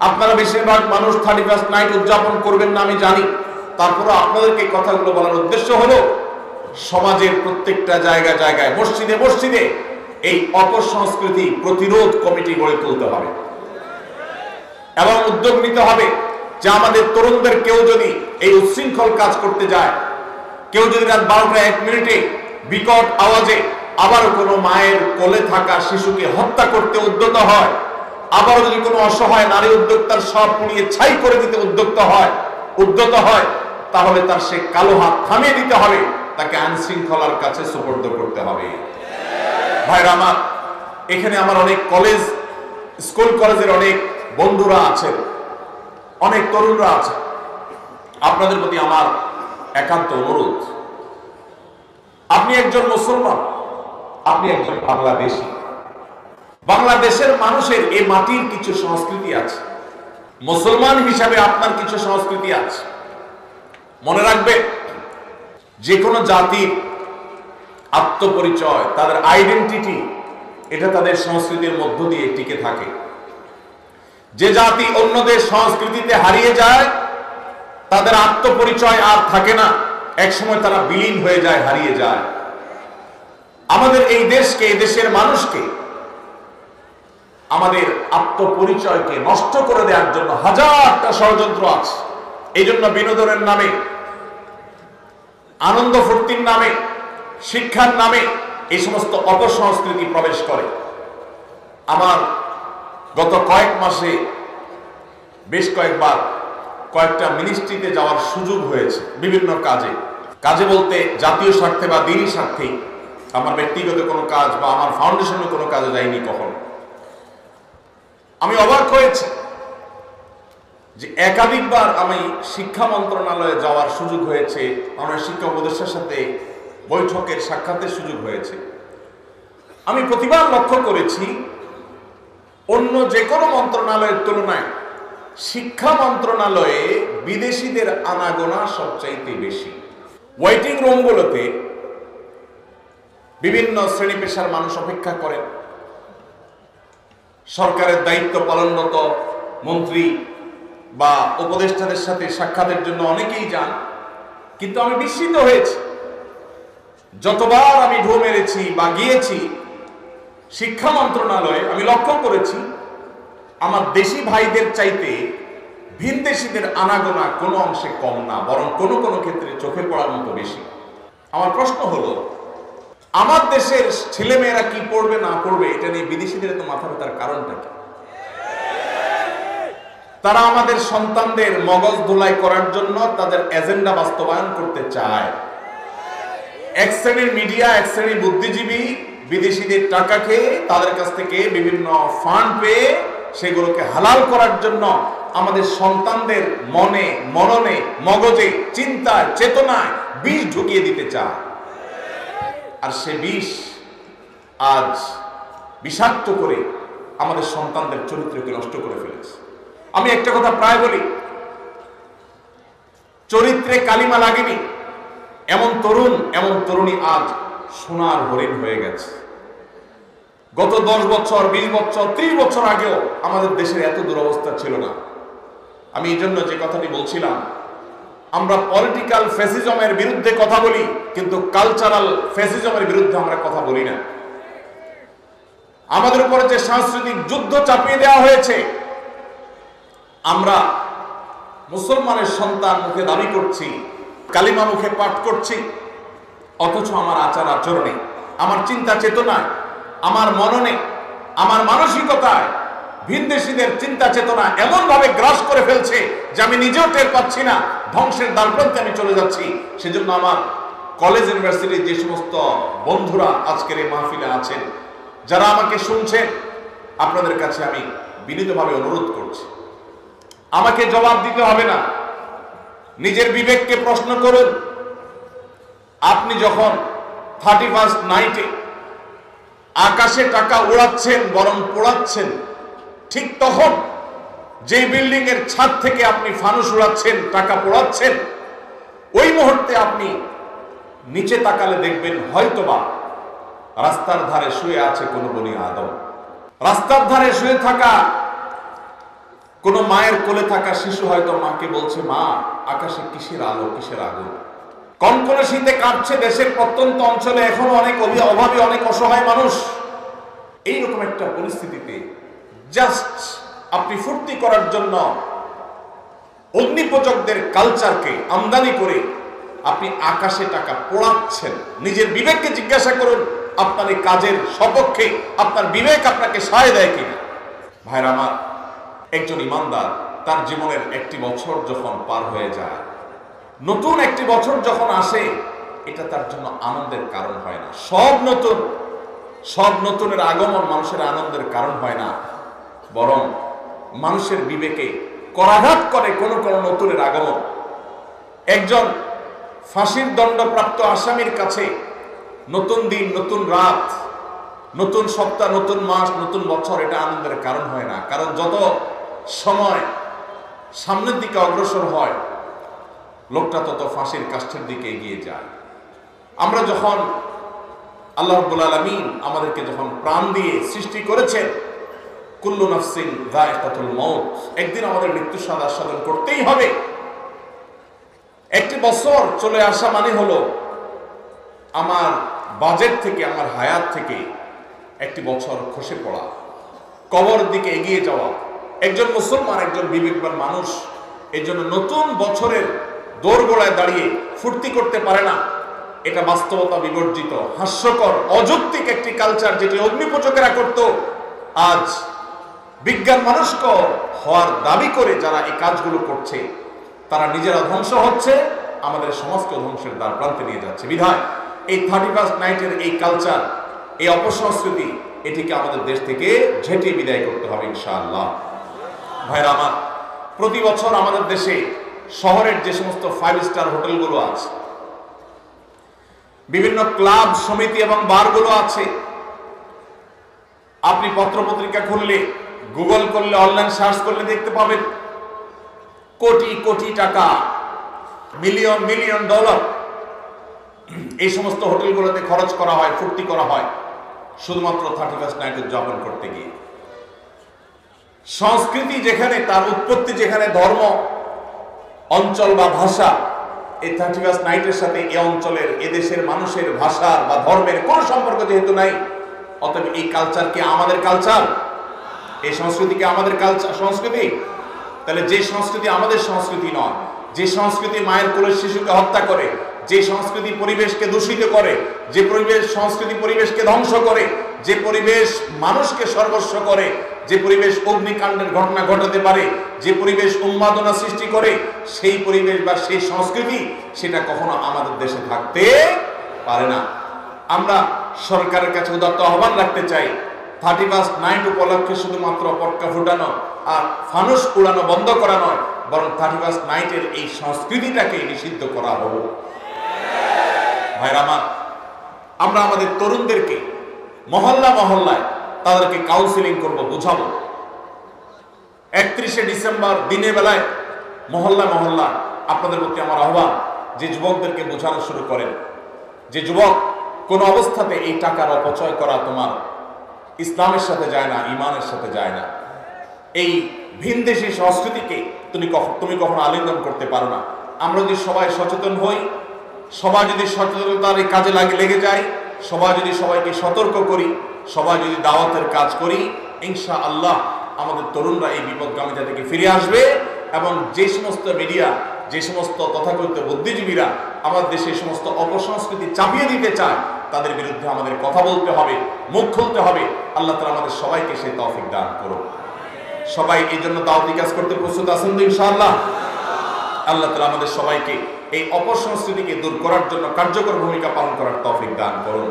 আপনারা বেশিরভাগ মানুষ 31st নাইট উদযাপন করবেন না আমি জানি, তারপরে আপনাদেরকে কথাগুলো বলার উদ্দেশ্য হলো সমাজের প্রত্যেকটা জায়গায় জায়গায়, মসজিদে মসজিদে এই অপসংস্কৃতি প্রতিরোধ কমিটি গড়ে তুলতে হবে এবং উদ্যোগ নিতে হবে যে আমাদের তরুণদের কেউ যদি এই উচ্ছৃঙ্খল কাজ করতে যায়, কেউ যদি রাত 12টা 1 মিনিটে বিকট আওয়াজে আবারও কোনো মায়ের কোলে থাকা শিশুকে হত্যা করতে উদ্যত হয়, আবারও যদি কোনো অসহায় নারী উদ্যোক্তার সব পুড়িয়ে ছাই করে দিতে উদ্যত হয়, তাহলে তার সে কালো হাত থামিয়ে দিতে হবে, তাকে আইন শৃঙ্খলার কাছে সুপর্দ করতে হবে। ভাইরা আমার, এখানে আমার অনেক স্কুল কলেজের অনেক বন্ধুরা আছেন, অনেক তরুণরা আছেন। আপনাদের প্রতি আমার একান্ত অনুরোধ, আপনি একজন মুসলমান, আপনি একজন বাংলাদেশী। বাংলাদেশের মানুষের এই মাটির কিছু সংস্কৃতি আছে, মুসলমান হিসাবে আপনার কিছু সংস্কৃতি আছে। মনে রাখবেন, যে কোনো জাতির আত্মপরিচয়, তাদের আইডেন্টিটি, এটা তাদের সংস্কৃতির মধ্য দিয়ে টিকে থাকে। যে জাতি অন্যদের সংস্কৃতিতে হারিয়ে যায়, তাদের আত্মপরিচয় আর থাকে না, একসময় তারা বিলীন হয়ে যায়, হারিয়ে যায়। আমাদের এই দেশকে, এই দেশের মানুষকে, আমাদের আত্মপরিচয়কে নষ্ট করে দেওয়ার জন্য হাজারটা ষড়যন্ত্র আছে। এই জন্য বিনোদনের নামে, আনন্দ ফুর্তির নামে, শিক্ষার নামে এই সমস্ত অপসংস্কৃতি প্রবেশ করে। আমার গত কয়েক মাসে বেশ কয়েকবার কয়েকটা মিনিস্ট্রিতে যাওয়ার সুযোগ হয়েছে, বিভিন্ন কাজে বলতে জাতীয় স্বার্থে বা দিনই স্বার্থেই, আমার ব্যক্তিগত কোনো কাজ বা আমার ফাউন্ডেশনের কোনো কাজে যাইনি কখনো। আমি অবাক হয়েছি যে একাধিকবার আমি শিক্ষা মন্ত্রণালয়ে যাওয়ার সুযোগ হয়েছে, আমার শিক্ষা উপদেষ্টার সাথে বৈঠকের সাক্ষাতের সুযোগ হয়েছে। আমি প্রতিবার লক্ষ্য করেছি অন্য যে কোনো মন্ত্রণালয়ের তুলনায় শিক্ষা মন্ত্রণালয়ে বিদেশিদের আনাগোনা সবচাইতে বেশি। ওয়েটিং রুমগুলোতে বিভিন্ন শ্রেণী পেশার মানুষ অপেক্ষা করেন, সরকারের দায়িত্ব পালনরত মন্ত্রী বা উপদেষ্টাদের সাথে সাক্ষাতের জন্য অনেকেই যান। কিন্তু আমি বিস্মিত হয়েছি, যতবার আমি ঢু মেরেছি বা গিয়েছি শিক্ষা মন্ত্রণালয়ে, আমি লক্ষ্য করেছি আমার দেশি ভাইদের চাইতে ভিনদেশীদের আনাগোনা কোনো অংশে কম না, বরং কোনো কোনো ক্ষেত্রে চোখে পড়ার মতো বেশি। আমার প্রশ্ন হলো, আমার দেশের ছেলেমেয়েরা কি পড়বে না পড়বে এটা নিয়ে বিদেশিদের তো মাথা ব্যথার কারণটা কি? তারা আমাদের সন্তানদের মগজ ধোলাই করার জন্য তাদের এজেন্ডা বাস্তবায়ন করতে চায়। এক শ্রেণীর মিডিয়া, এক শ্রেণীর বুদ্ধিজীবী বিদেশিদের টাকা খেয়ে, তাদের কাছ থেকে বিভিন্ন ফান্ড পেয়ে সেগুলোকে হালাল করার জন্য আমাদের সন্তানদের মনে, মননে, মগজে, চিন্তায়, চেতনায় বিষ ঢুকিয়ে দিতে চায়। আর সে বিষ আজ বিষাক্ত করে আমাদের সন্তানদের চরিত্রকে নষ্ট করে ফেলেছে। আমি একটা কথা প্রায় বলি, চরিত্রে কালিমা লাগেনি এমন তরুণ, এমন তরুণী আজ সোনার হরিণ হয়ে গেছে। গত 10 বছর, 20 বছর, 30 বছর আগেও আমাদের দেশের এত দুরবস্থা ছিল না। আমি এই জন্য যে কথাটি বলছিলাম, আমরা পলিটিক্যাল ফ্যাসিজমের বিরুদ্ধে কথা বলি, কিন্তু কালচারাল ফ্যাসিজমের বিরুদ্ধে আমরা কথা বলি না। আমাদের উপরে যে সাংস্কৃতিক যুদ্ধ চাপিয়ে দেওয়া হয়েছে, আমরা মুসলমানের সন্তান মুখে দাবি করছি, কালিমা মুখে পাঠ করছি, অথচ আমার আচার আচরণে, আমার চিন্তা চেতনায়, আমার মননে, আমার মানসিকতায় ভিনদেশীদের চিন্তা চেতনা এমন ভাবে গ্রাস করে ফেলছে যে আমি নিজেও টের পাচ্ছি না, ধ্বংসের দ্বারপ্রান্তে আমি চলে যাচ্ছি। সেজন্য আমার কলেজ ইউনিভার্সিটির যে সমস্ত বন্ধুরা আজকের এই মাহফিলে আছেন, যারা আমাকে শুনছেন, আপনাদের কাছে আমি বিনীতভাবে অনুরোধ করছি, আমাকে জবাব দিতে হবে না, নিজের বিবেককে প্রশ্ন করুন। আপনি যখন 31st নাইটে আকাশে টাকা উড়াচ্ছেন, বরং পোড়াচ্ছেন, ঠিক তখন যে বিল্ডিং এর ছাদ থেকে আপনি ফানুস উড়াচ্ছেন, টাকা পোড়াচ্ছেন, ওই মুহূর্তে আপনি নিচে তাকালে দেখবেন হয়তোবা রাস্তার ধারে শুয়ে আছে কোনো বনি আদম। রাস্তার ধারে শুয়ে থাকা কোনো মায়ের কোলে থাকা শিশু হয়তো মাকে বলছে, মা আকাশে কিসের আলো, কিসের আগুন। কনকনে শীতে কাঁপছে দেশের প্রত্যন্ত অঞ্চলে এখনো অনেক অভাবী, অনেক অসহায় মানুষ। এইরকম একটা পরিস্থিতিতে জাস্ট আপনি ফুর্তি করার জন্য অগ্নিপূজকদের কালচারকে আমদানি করে আপনি আকাশে টাকা পোড়াচ্ছেন। নিজের বিবেককে জিজ্ঞাসা করুন, আপনার এই কাজের সপক্ষে আপনার বিবেক আপনাকে সায় দেয় কিনা। ভাইরা আমার, একজন ইমানদার তার জীবনের একটি বছর যখন পার হয়ে যায়, নতুন একটি বছর যখন আসে, এটা তার জন্য আনন্দের কারণ হয় না। সব নতুনের আগমন মানুষের আনন্দের কারণ হয় না, বরং মানুষের বিবেকে করাঘাত করে কোন নতুনের আগমন। একজন ফাঁসির দণ্ডপ্রাপ্ত আসামির কাছে নতুন দিন, নতুন রাত, নতুন সপ্তাহ, নতুন মাস, নতুন বছর এটা আনন্দের কারণ হয় না। কারণ যত সময় সামনের দিকে অগ্রসর হয়, লোকটা তত ফাঁসির কাষ্ঠের দিকে এগিয়ে যায়। আমরা যখন আল্লাহ রাব্বুল আলামিন আমাদেরকে যখন প্রাণ দিয়ে সৃষ্টি করেছেন, কুল্লু নাফসিন যায়কাতুল মউত, একদিন আমাদের মৃত্যু সাধন করতেই হবে। একটি বছর চলে আসা মানে হলো আমার বাজেট থেকে, আমার হায়াত থেকে একটি বছর খসে পড়া, কবর দিকে এগিয়ে যাওয়া। একজন মুসলমান, একজন বিবেকবান মানুষ এই জন্য নতুন বছরের দোরগোড়ায় দাঁড়িয়ে ফুর্তি করতে পারে না। এটা বাস্তবতা বিবর্জিত, হাস্যকর, অযৌক্তিক একটি কালচার, যেটি অগ্নিপূজকেরা করত। আজ বিজ্ঞান মনস্ক হওয়ার দাবি করে যারা এই কাজগুলো করছে, তারা নিজেরা ধ্বংস হচ্ছে, আমাদের সমাজকে ধ্বংসের দ্বার প্রান্তে নিয়ে যাচ্ছে। বিধায় এই 31st নাইটের এই কালচার, এই অপসংস্কৃতি, এটিকে আমাদের দেশ থেকে ঝেঁটিয়ে বিদায় করতে হবে ইনশাআল্লাহ। ভাইরা আমার, প্রতি বছর আমাদের দেশে শহরের যে সমস্ত 5 স্টার হোটেলগুলো আছে, বিভিন্ন ক্লাব, সমিতি এবং বারগুলো আছে, আপনি পত্রপত্রিকা খুললে, গুগল করলে, অনলাইন সার্চ করলে দেখতে পাবেন কোটি কোটি টাকা, মিলিয়ন মিলিয়ন ডলার এই সমস্ত হোটেলগুলোতে খরচ করা হয়, ফুর্তি করা হয় শুধুমাত্র 31st নাইট উদযাপন করতে গিয়ে। সংস্কৃতি যেখানে, তার উৎপত্তি যেখানে, ধর্ম, অঞ্চল বা ভাষা, এই 31st নাইটের সাথে এই অঞ্চলের, এদেশের মানুষের ভাষা বা ধর্মের কোনো সম্পর্ক যেহেতু নাই, অতএব এই কালচার কি আমাদের কালচার? এই সংস্কৃতি কি আমাদের কালচার, সংস্কৃতি? তাহলে যে সংস্কৃতি আমাদের সংস্কৃতি নয়, যে সংস্কৃতি মায়ের কোলের শিশুকে হত্যা করে, যে সংস্কৃতি পরিবেশকে দূষিত করে, যে সংস্কৃতি পরিবেশকে ধ্বংস করে, যে পরিবেশ মানুষকে সর্বস্ব করে, যে পরিবেশ অগ্নিকাণ্ডের ঘটনা ঘটাতে পারে, যে পরিবেশ উন্মাদনা সৃষ্টি করে, সেই পরিবেশ বা সেই সংস্কৃতি, সেটা কখনো আমাদের দেশে থাকতে পারে না। আমরা সরকারের কাছে উদাত্ত আহ্বান রাখতে চাই, 31st নাইট উপলক্ষে শুধুমাত্র পটকা ফুটানো আর ফানুস উড়ানো বন্ধ করা নয়, বরং 31st নাইটের এই সংস্কৃতিটাকে নিষিদ্ধ করা হবে। ভাইরা আমার, আমরা আমাদের তরুণদেরকে মহল্লা মহল্লায় তাদেরকে কাউন্সিলিং করব, বুঝাবো। 31শে ডিসেম্বর দিনের বেলায় মহল্লা মহল্লা আপনাদের প্রতি আমার আহ্বান, যে যুবকদেরকে বোঝানো শুরু করেন যে যুবক, কোন অবস্থাতে এই টাকার অপচয় করা তোমার ইসলামের সাথে যায় না, ইমানের সাথে যায় না। এই ভিনদেশী সংস্কৃতিকে তুমি কখনো আলিঙ্গন করতে পারো না। আমরা যদি সবাই সচেতন হই, সবাই যদি সচেতনতার এই কাজে লেগে যায়, সবাই যদি সবাইকে সতর্ক করি, সবাই যদি দাওয়াতের কাজ করি, ইনশাআল্লাহ আমাদের তরুণরা এই বিপদগামিতা থেকে ফিরে আসবে। এবং যে সমস্ত মিডিয়া, যে সমস্ত তথাকথিত বুদ্ধিজীবীরা আমাদের দেশে সমস্ত অপসংস্কৃতি চাপিয়ে দিতে চায়, তাদের বিরুদ্ধে আমাদের কথা বলতে হবে, মুখ খুলতে হবে। আল্লাহ তাআলা আমাদের সবাইকে সেই তৌফিক দান করুন। সবাই এই জন্য দাওয়াতি কাজ করতে প্রস্তুত আছেন তো ইনশাআল্লাহ? আল্লাহ তাআলা আমাদের সবাইকে এই অপসংস্কৃতিকে দূর করার জন্য কার্যকর ভূমিকা পালন করার তৌফিক দান করুন।